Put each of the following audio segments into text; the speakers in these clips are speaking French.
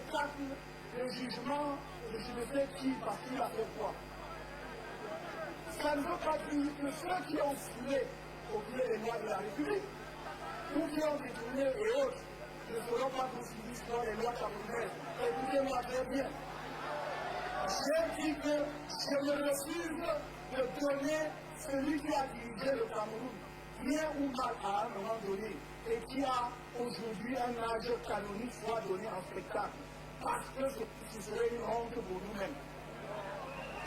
spectacle de jugement de je ne sais qui, parce qu'il a fait quoi. Ça ne veut pas dire que ceux qui ont foulé au pied des lois de la République, ou qui ont détourné et autres, ne seront pas poursuivis selon les lois camerounaises. Écoutez-moi très bien. J'ai dit que je me refuse de donner celui qui a dirigé le Cameroun, bien ou mal à un moment donné, et qui a aujourd'hui un âge canonique soit donné en spectacle, parce que ce serait une honte pour nous-mêmes.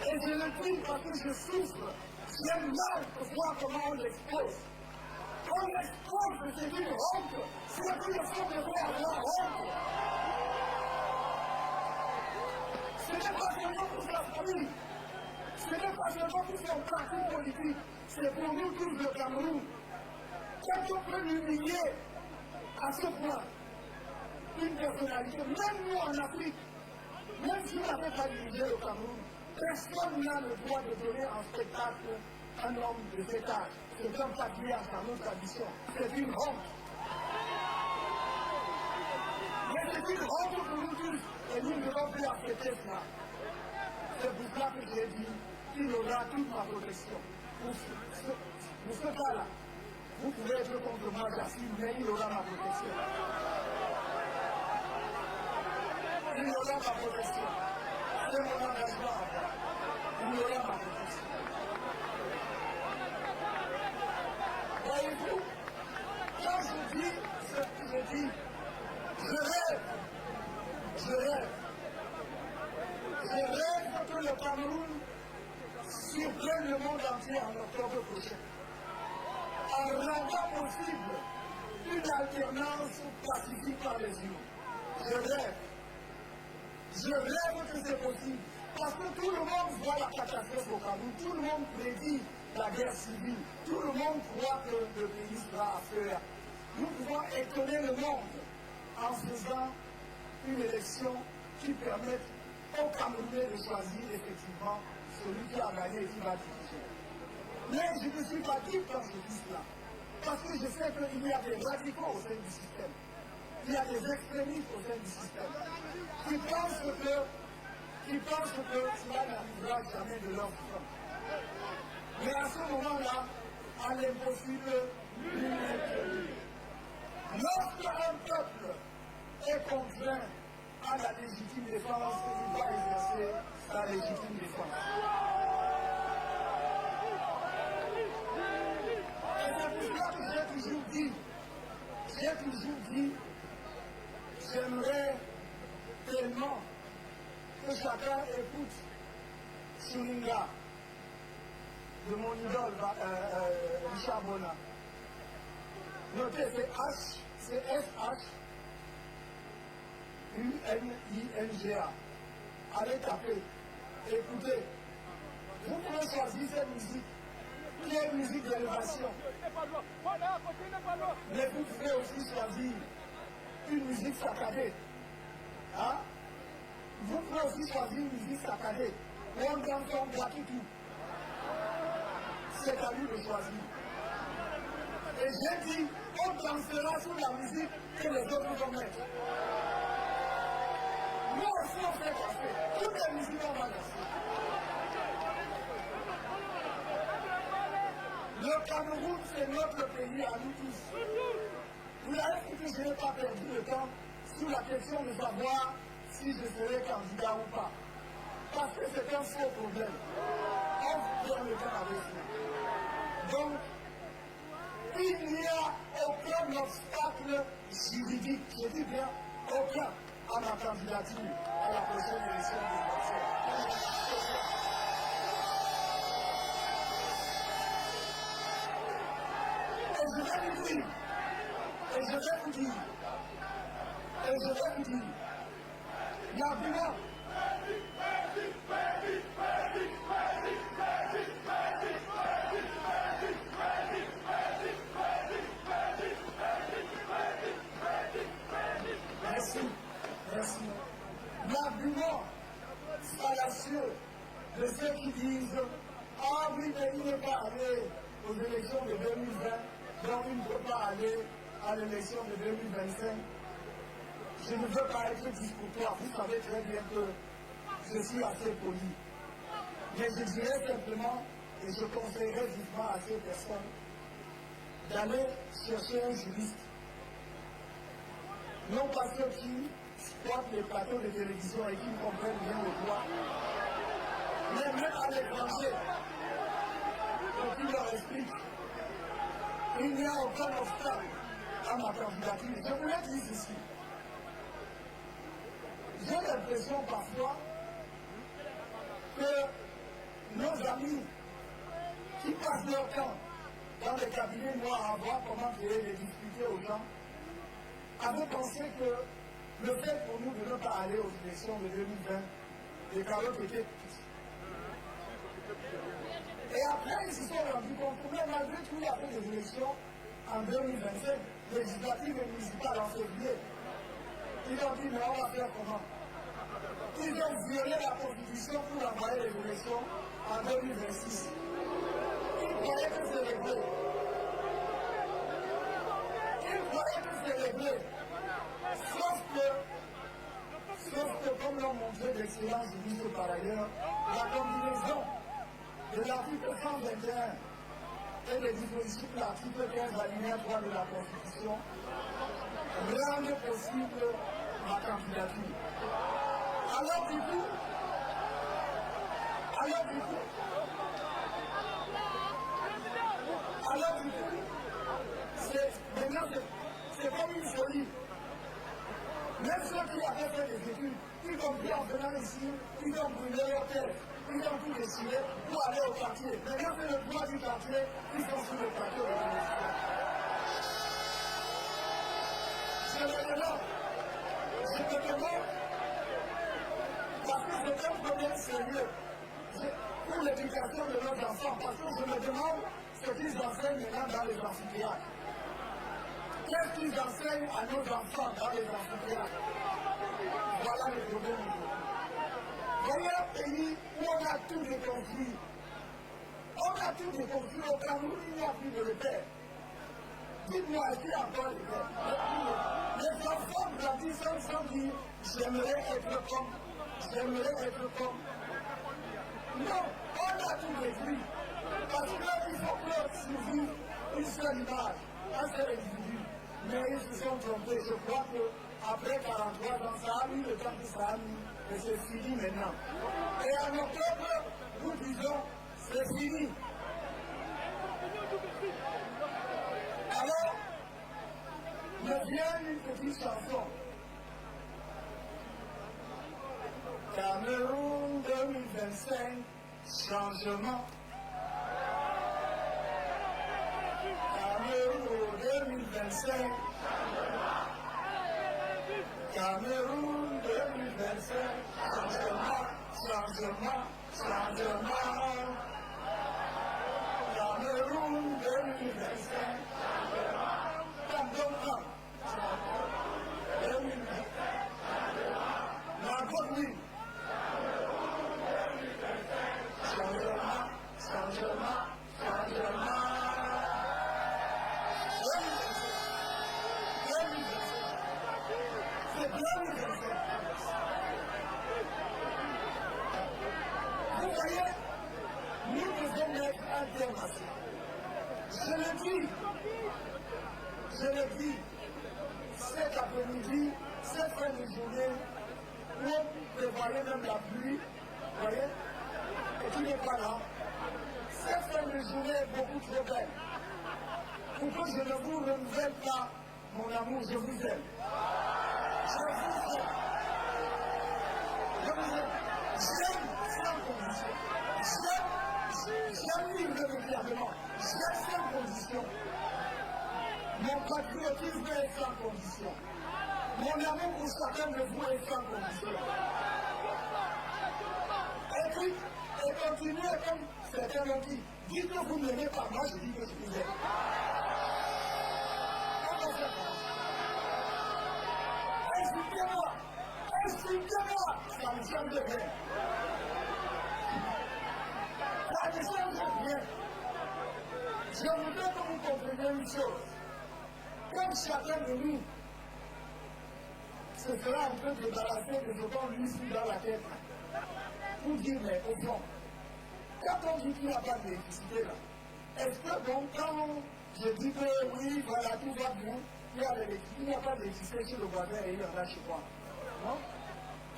Et je le dis parce que je souffre, j'aime mal de voir comment on l'expose. On l'expose, c'est une honte, c'est une façon de voir la honte. Ce n'est pas seulement pour sa famille, ce n'est pas seulement pour son parti politique, c'est pour nous tous le Cameroun. Quand on peut l'humilier à ce point, une personnalité, même nous en Afrique, même si on n'avait pas dirigé le Cameroun, personne n'a le droit de donner en spectacle un homme de cet âge. C'est comme ça qu'il y a dans notre tradition. C'est une honte. Mais c'est une honte pour nous tous. Et nous ne devons plus accepter cela. C'est pour cela que j'ai dit qu'il aura toute ma protection. Pour ce cas-là, vous pouvez être contre moi, j'assume, mais il aura ma protection. Il aura ma protection. C'est mon engagement. Il aura ma protection. Voyez-vous, quand je dis ce que je dis, je rêve que le Cameroun surprenne le monde entier en octobre prochain, en rendant possible une alternance pacifique par les humains. Je rêve que c'est possible, parce que tout le monde voit la catastrophe au Cameroun, tout le monde prédit la guerre civile, tout le monde croit que le pays sera à feu. Nous pouvons étonner le monde en faisant une élection qui permette aux Camerounais de choisir effectivement celui qui a gagné et qui va diriger. Mais je ne suis pas dupe quand je dis cela, parce que je sais qu'il y a des radicaux au sein du système, il y a des extrémistes au sein du système, qui pensent que cela n'arrivera jamais de leur vivant. Mais à ce moment-là, à l'impossible, nul n'est tenu. Lorsqu'un peuple est contraint à la légitime défense, il doit exercer sa légitime défense. Et c'est pour cela que j'ai toujours dit, j'aimerais tellement que chacun écoute Suringa de mon idole, Richard Bona. Notez, c'est S-H-U-N-I-N-G-A. Allez taper, écoutez. Vous pouvez choisir cette musique, qui est une musique d'élévation. Mais vous pouvez aussi choisir une musique saccadée. Hein? Vous pouvez aussi choisir une musique saccadée. On danse en gratuit. C'est à lui de choisir. Et j'ai dit, on dansera sur la musique que les autres vont mettre. Nous aussi on fait danser. Toutes les musiques on va danser. Le Cameroun, c'est notre pays à nous tous. Vous avez vu que je n'ai pas perdu le temps sur la question de savoir si je serai candidat ou pas. Parce que c'est un faux problème. On perd le temps avec ça. Donc, il n'y a aucun obstacle juridique, je dis bien aucun, à ma candidature à la prochaine élection présidentielle. Et je vais vous dire, l'argument. Merci. L'argument fallacieux de ceux qui disent « Ah oui, mais il n'est pas allé aux élections de 2020, donc il ne peut pas aller à l'élection de 2025 ». je ne veux pas être discourtois. Vous savez très bien que je suis assez poli. Mais je dirais simplement, et je conseillerais vivement à ces personnes, d'aller chercher un juriste. Non pas ceux qui squattent les plateaux de télévision et qui ne comprennent rien au droit, mais même à l'étranger, pour qu'ils leur expliquent. Il n'y a aucun obstacle à ma candidature. Je vous l'ai dit ici. J'ai l'impression parfois que nos amis qui passent leur temps dans les cabinets noirs à voir comment créer des difficultés aux gens avaient pensé que le fait pour nous de ne pas aller aux élections de 2020, les carottes étaient petites. Et après, ils se sont rendus compte que malgré tout, il y a fait des élections en 2025, législatives et municipales en février. Ils ont dit, mais on va faire comment? Ils ont violé la Constitution pour envoyer les élections en 2026. Ils croyaient que c'est réglé. Ils croyaient que c'est réglé. Sauf que, comme l'ont montré l'excellence du ministre par ailleurs, la combinaison de l'article 121 et les dispositions de l'article 15 alinéa 3 de la Constitution rendent possible ma candidature. Alors du coup, maintenant c'est comme une folie. Même ceux qui avaient fait des études, y compris en venant ici, ils ont brûlé leur tête, ils ont tout décidé pour aller au quartier. Maintenant c'est le droit du quartier, ils sont sur le quartier de l'université. Je me demande, parce que c'est un problème sérieux pour l'éducation de nos enfants, parce que je me demande ce qu'ils enseignent maintenant dans les amphithéâtres. Qu'est-ce qu'ils enseignent à nos enfants dans les amphithéâtres? Voilà le problème. Voyez un pays où on a tout déconstruit. On a tout déconstruit au Cameroun, il n'y a plus de repères. Dites-moi, est-ce qu'il y a encore les repères? Les enfants grandissent sans dire j'aimerais être comme. Non, on a tout détruit. Parce qu'il faut que survivre une seule image, un seul individu. Mais ils se sont trompés. Je crois qu'après 43 ans, ça a mis le temps que ça a mis. Et c'est fini maintenant. Et en octobre, nous disons, c'est fini. Alors, me vient une petite chanson. Cameroun 2025, changement. Cameroun 2025. Cameroun 2025. Changement, changement, changement. Cameroun 2025. Changement, 2025. La Guadeloupe. Changement, changement, changement. Vous voyez, nous devons mettre un terme à ça. Je le dis, cet après-midi, cette fin de journée, où on prévoyait même la pluie, vous voyez, et qui n'est pas là. Cette fin de journée est beaucoup trop belle. Pour que je ne vous renouvelle pas mon amour, je vous aime. Je vous aime. Je vous aime. J'aime sans condition. J'aime irrémédiablement. J'aime sans condition. Mon patriotisme est sans condition. Mon amour pour chacun de vous est sans condition. Et puis, et continuez comme certains l'ont dit. Dites que vous ne m'aimez pas, moi je dis que je vous aime. Insultez-moi, ça ne change rien. Ça ne change rien. Je voudrais que vous compreniez une chose. Comme chacun de nous, se sera un peu débarrassé des autant lui dans la tête. Pour dire, mais au fond, quand on dit qu'il n'y a pas d'électricité là, est-ce que donc quand je dis que oui, voilà, tout va bien, il n'y a pas d'électricité chez le voisin et il y en a chez moi? Non?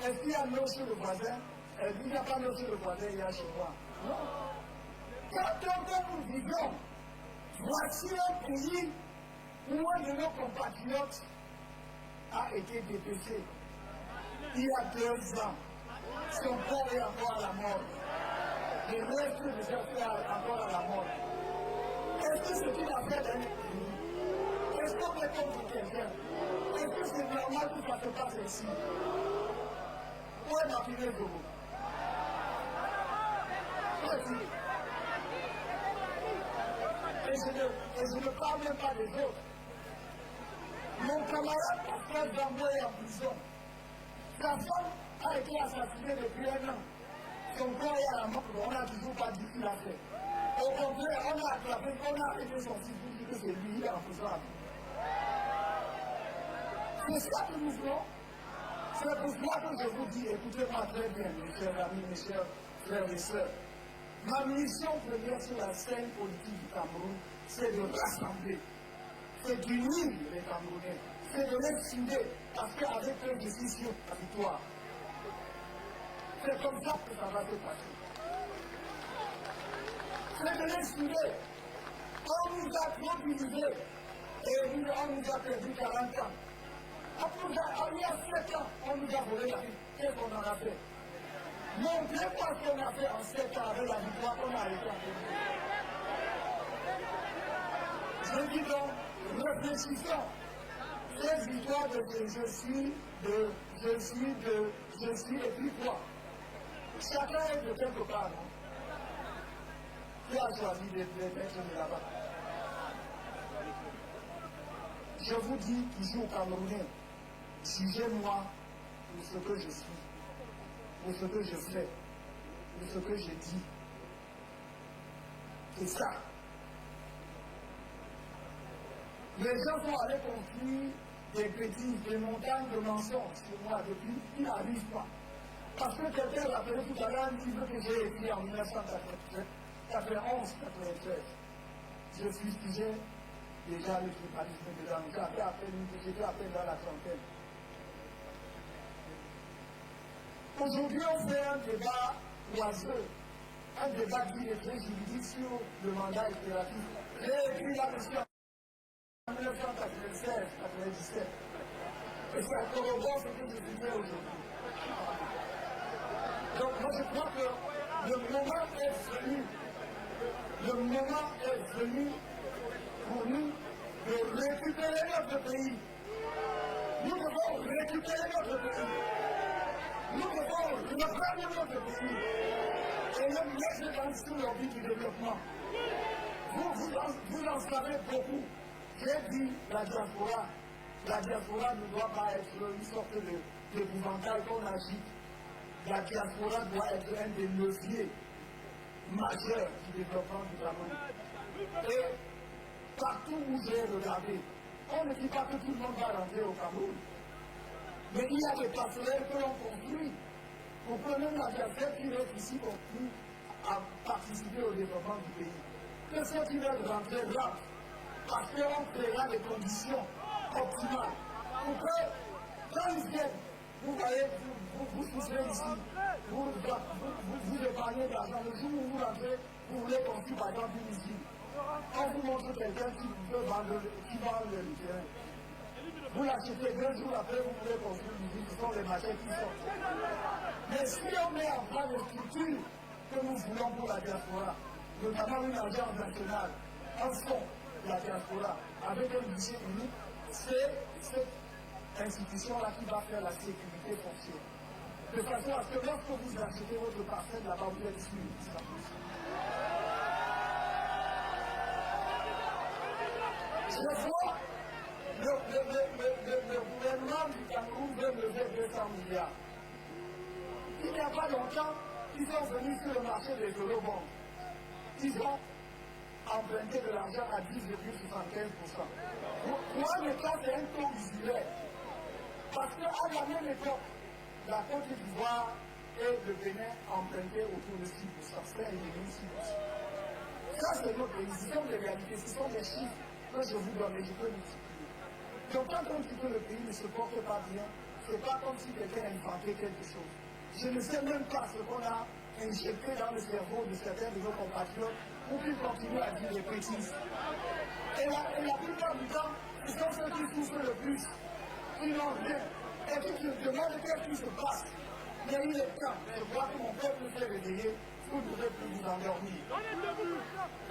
Est-ce qu'il y a l'eau chez le voisin? Il n'y a pas l'eau chez le voisin, il y a chez moi? Non? Quand nous vivons, voici un pays où un de nos compatriotes a été dépêché il y a 2 ans. Son corps est encore à la mort. Le reste de ses frères est encore à la mort. Est-ce que c'est une affaire d'un pays? Est-ce qu'on peut contre quelqu'un? Est-ce que c'est normal que ça se passe ici? Où est ma fille de vous? Et je ne parle même pas des autres. Mon camarade Pascal Zambo est en prison. Sa femme a été assassinée depuis 1 an. Son corps est à la mort, on n'a toujours pas dit qu'il a fait. Au contraire, on a attrapé, on a arrêté son fils pour dire que c'est lui qui est en prison. C'est ça que nous voulons. C'est pour cela que je vous dis, écoutez-moi très bien, mes chers amis, mes chers frères et sœurs. Ma mission première sur la scène politique du Cameroun, c'est de rassembler, c'est d'unir les Camerounais, c'est de les scinder, parce qu'avec eux, je suis sûr de la victoire. C'est comme ça que ça va se passer. C'est de les scinder. On nous a trop divisés et on nous a perdu 40 ans. Il y a 7 ans, on nous a volé la vie. Qu'est-ce qu'on en a fait? Montrez-moi ce qu'on a fait en 7 ans avec la victoire qu'on a arrêté en 2020. Je dis donc, réfléchissons. Cette victoire de je suis, et puis quoi? Chacun est de quelque part. Qui a choisi d'être là-bas? Je vous dis toujours, Camerounais, jugez-moi pour ce que je suis, pour ce que je fais, pour ce que je dis. C'est ça. Les gens sont allés construire des montagnes de mensonges sur moi depuis qu'ils n'arrivent pas. Parce que quelqu'un l'a appelé tout à l'heure un livre que j'ai écrit en 1991-93. Je fustigais déjà le tribalisme dedans. J'étais à peine dans la trentaine. Aujourd'hui, on fait un débat oiseux, un débat qui est très juridique sur le mandat impératif. J'ai écrit la question en 1996-97. Et ça corrobore ce que je disais aujourd'hui. Donc moi je crois que le moment est venu pour nous de récupérer notre pays. Nous devons récupérer notre pays. Nous devons reprendre notre pays et le mettre dans l'orbite du développement. Vous en savez beaucoup. J'ai dit la diaspora. La diaspora ne doit pas être une sorte d'épouvantail qu'on agite. La diaspora doit être un des leviers majeurs du développement du Cameroun. Et partout où j'ai regardé, on ne dit pas que tout le monde va rentrer au Cameroun. Mais il y a des passerelles que l'on construit pour que même la diaspora qui reste ici continue à participer au développement du pays. Que ceux qui veulent rentrer rentrent, parce qu'on créera des conditions optimales pour que, quand ils viennent, vous voyez, vous souffrez ici, vous épargnez de l'argent. Le jour où vous rentrez, vous voulez construire par exemple une usine. Quand vous montrez quelqu'un qui veut vendre le terrain, vous l'achetez 2 jours après, vous voulez construire une usine, ce sont les marchés qui sortent. Mais si on met en place les structures que nous voulons pour la diaspora, notamment une agence nationale, un fonds de la diaspora, avec un guichet unique, c'est cette institution-là qui va faire la sécurité foncière. De façon à ce que lorsque vous achetez votre parcelle là-bas, vous êtes sûr que ça pousse. Je vois le gouvernement du Cameroun veut lever 200 milliards. Il n'y a pas longtemps, ils sont venus sur le marché des eurobonds. Ils ont emprunté de l'argent à 10,75%. Pour un État, c'est un taux usuraire. Parce qu'à la même époque, la Côte d'Ivoire et le Bénin empruntaient autour de 6%. C'était une 6%. Ça, c'est notre pays. Ce sont des réalités, ce sont des chiffres que je vous donne et je peux multiplier. Donc, quand on dit que le pays ne se porte pas bien, ce n'est pas comme si quelqu'un a inventé quelque chose. Je ne sais même pas ce qu'on a injecté dans le cerveau de certains de nos compatriotes pour qu'ils continuent à dire des bêtises. Et la plupart du temps, ce sont ceux qui souffrent le plus, qui n'ont rien, et qui se demandent qu'est-ce qui se passe. Mais il est temps de voir que mon peuple s'est réveillé, vous ne pouvez plus vous endormir.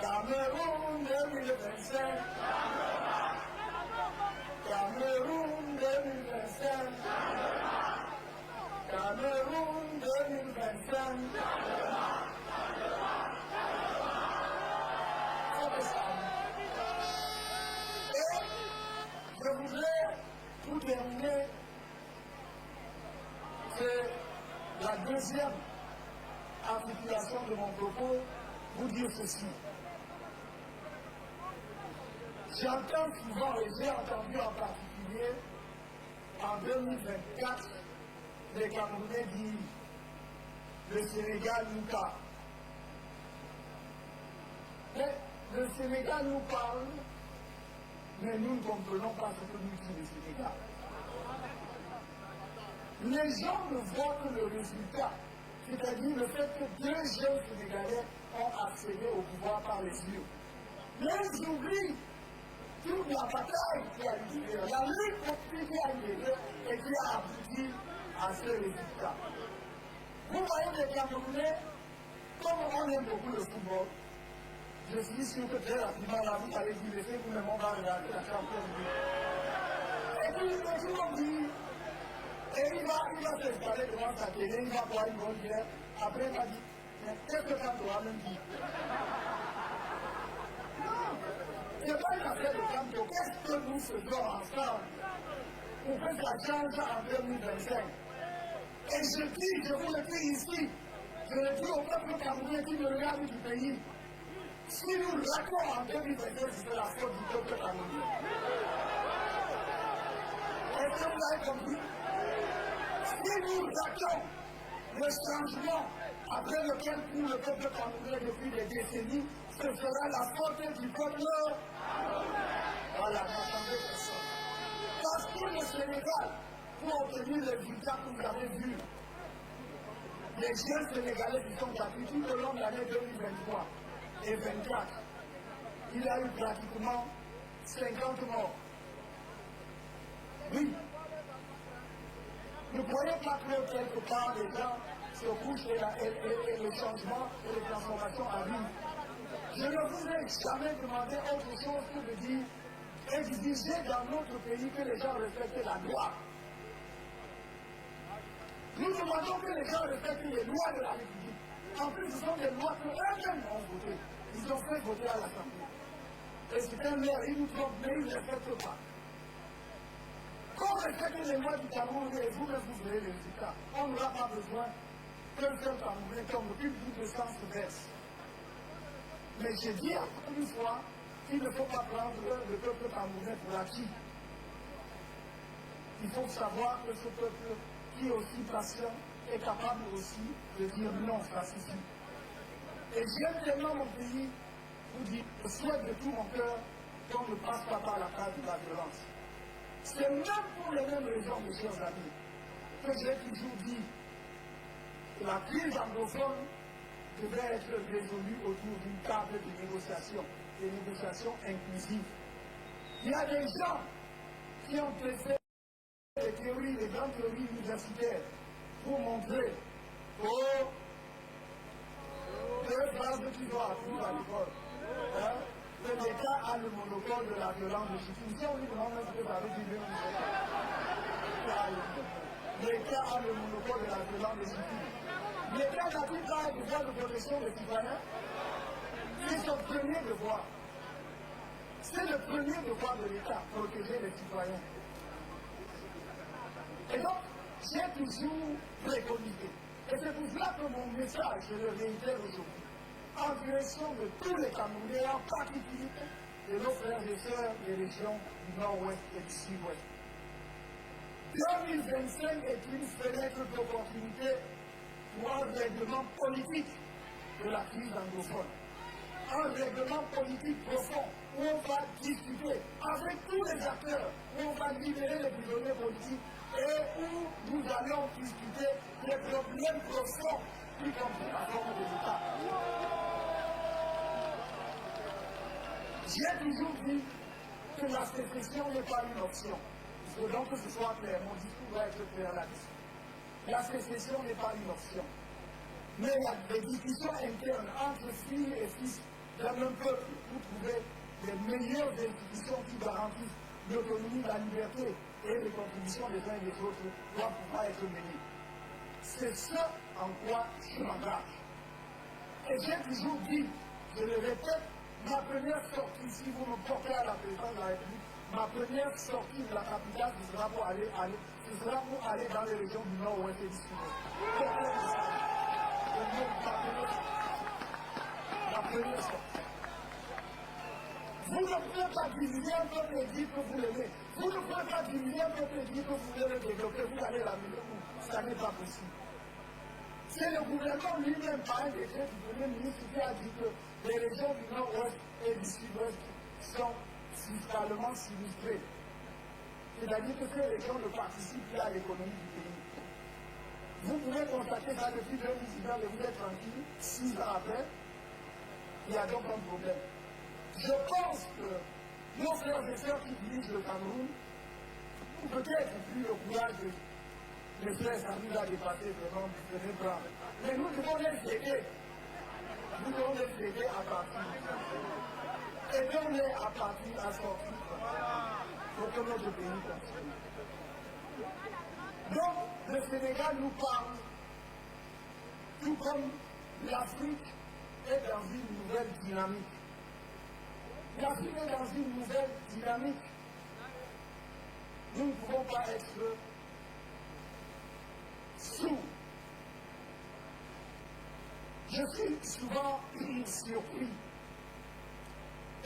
Cameroun 2025. Cameroun 2025. Cameroun 2025. Et je voudrais, pour terminer, c'est la deuxième articulation de mon propos, vous dire ceci. J'entends souvent, et j'ai entendu en particulier, en 2024, les Camerounais disent le Sénégal nous parle. Mais le Sénégal nous parle, mais nous ne comprenons pas ce que nous dit le Sénégal. Les gens ne voient que le résultat, c'est-à-dire le fait que 2 jeunes Sénégalais ont accédé au pouvoir par les yeux. Mais ils oublient toute la bataille qui a eu lieu, la lutte politique qui a eu lieu et qui a abouti à ce résultat. Vous voyez les Camerounais, comme on aime beaucoup le football, je suis sûr que très rapidement là, vous allez dire, laissez-vous même on va regarder la Champions League. Et puis, tout le monde dit, et il va s'installer devant sa télé, il va boire une bonne bière, après il va dire, mais qu'est-ce que ça doit même dire? Ce n'est pas une affaire de campo. Qu'est-ce que nous faisons ensemble pour que ça change en 2025? Et je dis, je vous le dis ici, je le dis au peuple camerounais qui me regarde du pays, si nous ratons en 2025, c'est la faute du peuple camerounais. Est-ce que vous avez compris? Si nous ratons le changement après lequel court le peuple camerounais depuis des décennies, ce sera la faute du peuple. Voilà, n'entendez personne. Parce que le Sénégal, pour obtenir les résultats que vous avez vus, les jeunes Sénégalais qui sont battus tout au long de l'année 2023 et 2024, il y a eu pratiquement 50 morts. Oui. Ne croyez pas que quelque part les gens se couchent et le changement et les transformations arrivent. Je ne vous ai jamais demandé autre chose que de dire exiger dans notre pays que les gens respectent la loi. Nous demandons que les gens respectent les lois de la République. En plus, ce sont des lois que eux-mêmes ont votées. Ils ont fait voter à l'Assemblée. Et c'est un maire, ils nous trompent, mais ils ne respectent pas. Quand on respecte les lois du Cameroun et vous-même vous verrez les résultats, on n'aura pas besoin qu'un seul Camerounais comme une bout de sang se verse. Mais j'ai dit encore une fois qu'il ne faut pas prendre le peuple camerounais pour acquis. Il faut savoir que ce peuple qui est aussi patient est capable aussi de dire non, ça suffit. Et j'aime tellement mon pays, vous dire, je souhaite de tout mon cœur qu'on ne passe pas par la case de la violence. C'est même pour les mêmes raisons, mes chers amis, que j'ai toujours dit que la crise anglophone devrait être résolue autour d'une table de négociation, des négociations inclusives. Il y a des gens qui ont fait des théories, des grandes théories universitaires pour montrer aux deux phrases qu'ils ont apprises à l'école. Que l'État a le monopole de la violence de justice. Si on lui demande ce que vous avez dit, l'État a le monopole de la violence de justice. L'État n'a-t-il pas un devoir de protection des citoyens? C'est son premier devoir. C'est le premier devoir de l'État, protéger les citoyens. Et donc, j'ai toujours préconisé. Et c'est pour cela que mon message, je le réitère aujourd'hui, en direction de tous les Camerounais, en particulier de nos frères et sœurs des régions du Nord-Ouest et du Sud-Ouest. 2025 est une fenêtre d'opportunité pour un règlement politique de la crise anglophone. Un règlement politique profond où on va discuter avec tous les acteurs, où on va libérer les prisonniers politiques et où nous allons discuter des problèmes profonds, y compris la forme de l'État. J'ai toujours dit que la sécession n'est pas une option. Il faut donc que ce soit clair, mon discours doit être clair là-dessus. La sécession n'est pas une option. Mais il y a des discussions internes entre filles et fils d'un même peuple pour trouver les meilleures institutions qui garantissent l'autonomie, la liberté et les contributions des uns et des autres doivent pouvoir être menées. C'est ce en quoi je m'engage. Et j'ai toujours dit, je le répète, ma première sortie, si vous me portez à la présidence de la République, ma première sortie de la capitale, ce sera pour aller dans les régions du Nord-Ouest et du Sud-Ouest. La première sortie. Vous ne pouvez pas diviser un peuple et dire que vous l'aimez. Vous ne pouvez pas diviser un peuple et dire que vous voulez le développer. Vous allez l'amener où? Ça n'est pas possible. C'est le gouvernement lui-même, par un décret du Premier ministre, qui a dit que les régions du Nord-Ouest et du Sud-Ouest sont fiscalement sinistrées. C'est-à-dire que ces régions ne participent plus à l'économie du pays. Vous pouvez constater ça depuis 2019 et vous êtes tranquille. 6 ans après, il y a donc un problème. Je pense que nos frères et sœurs qui dirigent le Cameroun ont peut-être plus le courage de faire Samy à dépasser vraiment de bras. Mais nous devons les aider. Nous devons les aider à partir. Aidons-les à partir à sortir. Pour que notre pays continue. Donc, le Sénégal nous parle, tout comme l'Afrique est dans une nouvelle dynamique. L'Afrique est dans une nouvelle dynamique. Nous ne pouvons pas être sourds. Je suis souvent surpris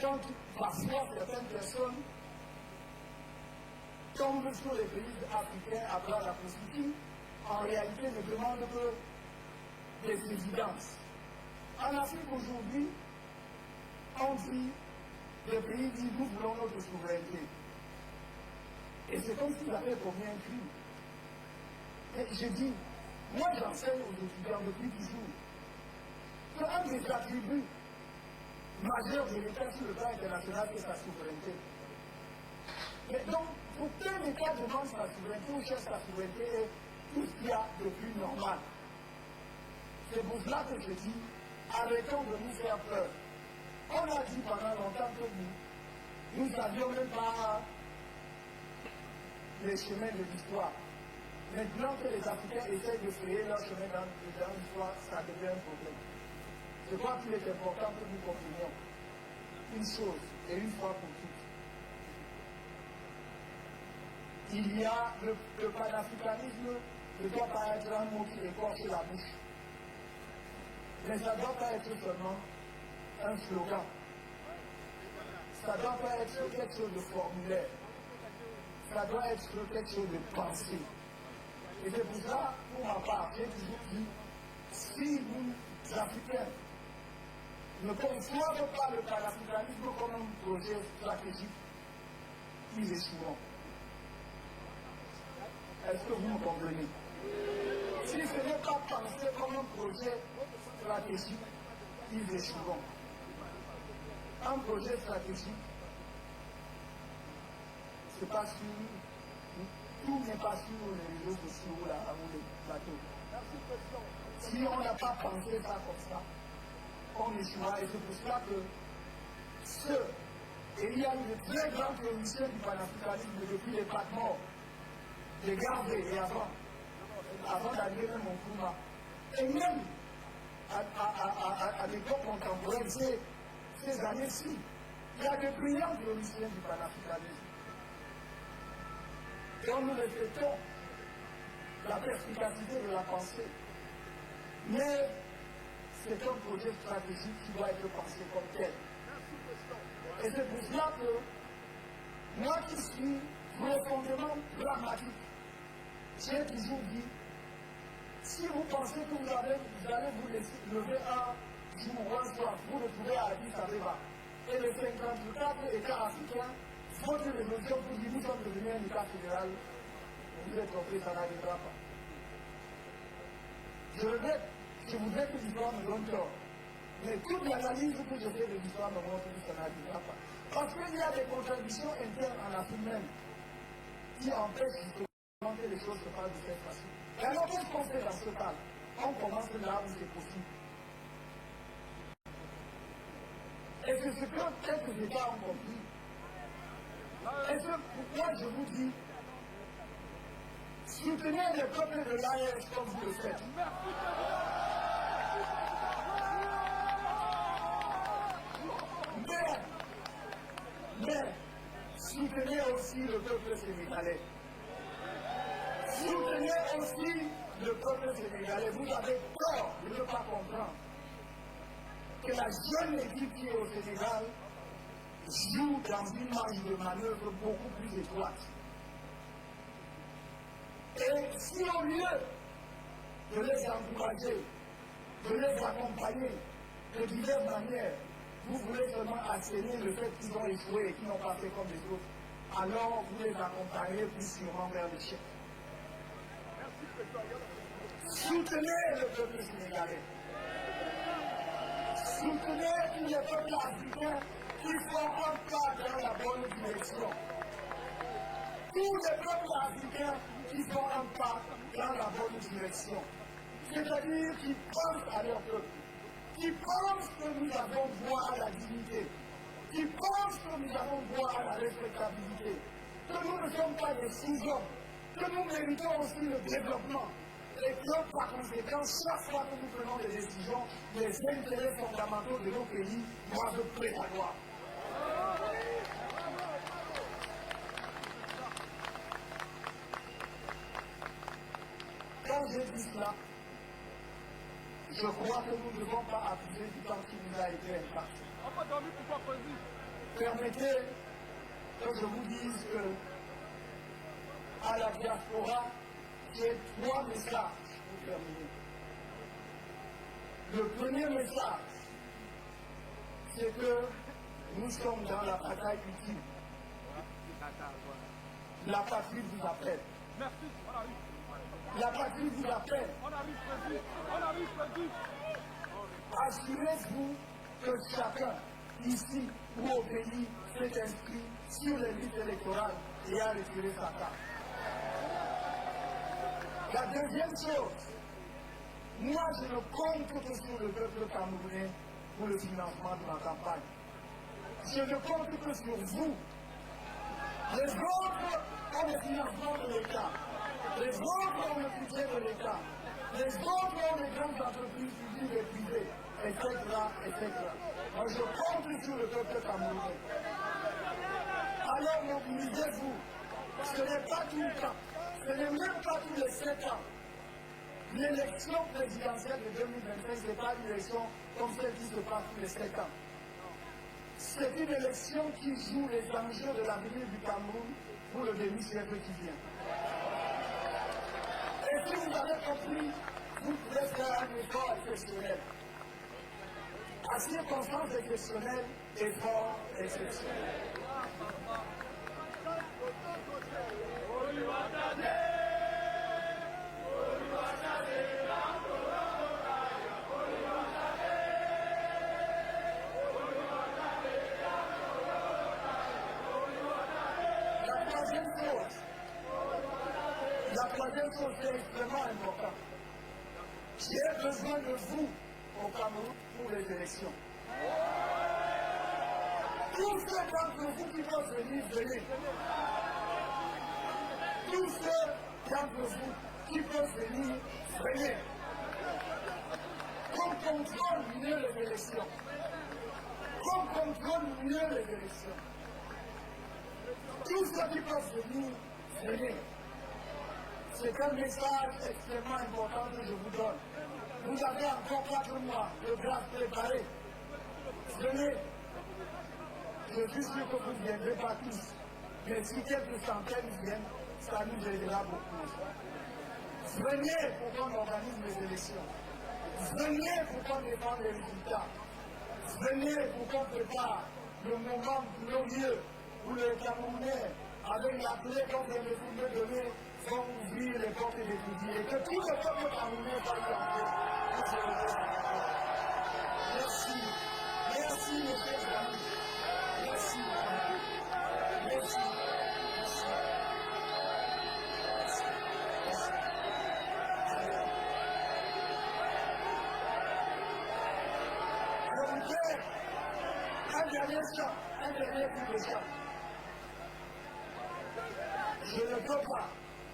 quand parfois certaines personnes tombent sur les pays africains à travers la Constitution, en réalité ne demandent que des évidences. En Afrique aujourd'hui, on dit, les pays disent nous voulons notre souveraineté. Et c'est comme s'ils avaient commis un crime. Et je dis, moi j'enseigne aux étudiants depuis toujours qu'un des attributs majeurs de l'État sur le plan international, c'est sa souveraineté. Mais donc, pour qu'un État demande sa souveraineté ou cherche sa souveraineté et tout ce qu'il y a de plus normal. C'est pour cela que je dis, arrêtons de nous faire peur. On a dit pendant longtemps que nous n'avions même pas les chemins de l'histoire. Maintenant que les Africains essayent de frayer leur chemin dans l'histoire, ça devient un problème. Je crois qu'il est important que nous comprenions une chose, et une fois pour toutes. Il y a le panafricanisme ne doit pas être un mot qui écorche la bouche. Mais ça ne doit pas être seulement un slogan. Ça ne doit pas être quelque chose de formulaire. Ça doit être quelque chose de pensé. Et c'est pour ça, pour ma part, j'ai toujours dit, si nous, Africains, ne conçoivent pas le panafricanisme comme un projet stratégique, ils échoueront. Est-ce que vous me comprenez? Si ce n'est pas pensé comme un projet stratégique, ils échoueront. Un projet stratégique, c'est pas sur, tout n'est pas sur les réseaux sociaux ou les plateaux. Si on n'a pas pensé ça comme ça, on échouera. Et c'est pour cela que et il y a eu de très grands théoriciens du panafricanisme depuis les Patmos, les Gardés et avant d'arriver même au Nkrumah. Et même à l'époque contemporaine, ces années-ci, il y a de brillants théoriciens du panafricanisme. Et nous respectons la perspicacité de la pensée. Mais c'est un projet stratégique qui doit être pensé comme tel. Et c'est pour cela que moi qui suis profondément pragmatique, J'ai toujours dit, si vous pensez que vous allez vous laisser lever un jour ou un soir, vous le trouvez à Addis Abeba, et les 54 États africains, votre résolution pour dire nous sommes devenus un État fédéral, vous êtes trompé, ça n'arrivera pas. Je regrette, je voudrais que l'histoire me donne tort. Mais toute l'analyse que je fais de l'histoire me montre que ça n'arrivera pas. Parce qu'il y a des contradictions internes en Afrique même qui empêchent justement que les choses se passent de cette façon. Et alors qu'est-ce qu'on fait dans ce cas? On commence là où c'est possible. Et c'est ce que quelques États ont compris. Et c'est pourquoi je vous dis, soutenez le peuple de l'AES comme vous le faites. Mais soutenez aussi le peuple sénégalais. Soutenez aussi le peuple sénégalais. Vous avez tort de ne pas comprendre que la jeune équipe qui est au Sénégal joue dans une marge de manœuvre beaucoup plus étroite. Et si au lieu de les encourager, de les accompagner de diverses manières, vous voulez seulement asséner le fait qu'ils ont échoué et qu'ils n'ont pas fait comme les autres, alors vous les accompagnez plus sûrement vers l'échec. Soutenez le peuple sénégalais. Soutenez tous les peuples africains qui font un pas dans la bonne direction. Tous les peuples africains qui font un pas dans la bonne direction. C'est-à-dire qui pensent à leur peuple, qui pensent que nous avons droit à la dignité, qui pensent que nous avons droit à la respectabilité, que nous ne sommes pas des sous-hommes, que nous méritons aussi le développement, et que par conséquent, chaque fois que nous prenons des décisions, les intérêts fondamentaux de nos pays doivent prévaloir. Quand j'ai dit cela, je crois que nous ne devons pas abuser du temps qui nous a été imparti. Permettez que je vous dise que à la diaspora, j'ai 3 messages pour terminer. Le premier message, c'est que nous sommes dans la bataille ultime. La patrie vous appelle. La patrie vous appelle. Assurez-vous que chacun, ici ou au pays, s'est inscrit sur les listes électorales et a retiré sa carte. La deuxième chose, moi je ne compte que sur le peuple camerounais pour le financement de ma campagne. Je ne compte que sur vous. Les autres ont le financement de l'État. Les autres ont le budget de l'État. Les autres ont les grandes entreprises publiques et privées, etc., etc. Moi, je compte sur le peuple camerounais. Alors, mobilisez-vous. Ce n'est pas tout le temps. Ce n'est même pas tous les 7 ans. L'élection présidentielle de 2025, ce n'est pas une élection comme celle qui se passe tous les 7 ans. C'est une élection qui joue les enjeux de l'avenir du Cameroun pour le demi-siècle qui vient. Et si vous avez compris, vous pouvez faire un effort exceptionnel. À circonstances exceptionnelles, effort exceptionnel. La troisième chose, c'est extrêmement important. J'ai besoin de vous au Cameroun pour les élections. Tous ceux d'entre vous qui peuvent venir, venez. Tous ceux d'entre vous qui peuvent venir, venez. Qu'on contrôle mieux les élections. Qu'on contrôle mieux les élections. Tous ceux qui peuvent venir, venez. C'est un message extrêmement important que je vous donne. Vous avez encore 4 mois de grâce préparée. Venez. Je suis sûr que vous ne viendrez pas tous. Mais si quelques centaines viennent, ça nous aidera beaucoup. Venez pour qu'on organise les élections. Venez pour qu'on défende les résultats. Venez pour qu'on prépare le moment glorieux où les Camerounais, avec la clé qu'on vient de vous donner, vont ouvrir les portes et d'étudier. Et que tout le peuple camerounais va y entrer. Merci. Merci, mes chers amis. Merci. Merci. Merci. Un dernier coup de chant. Je ne peux pas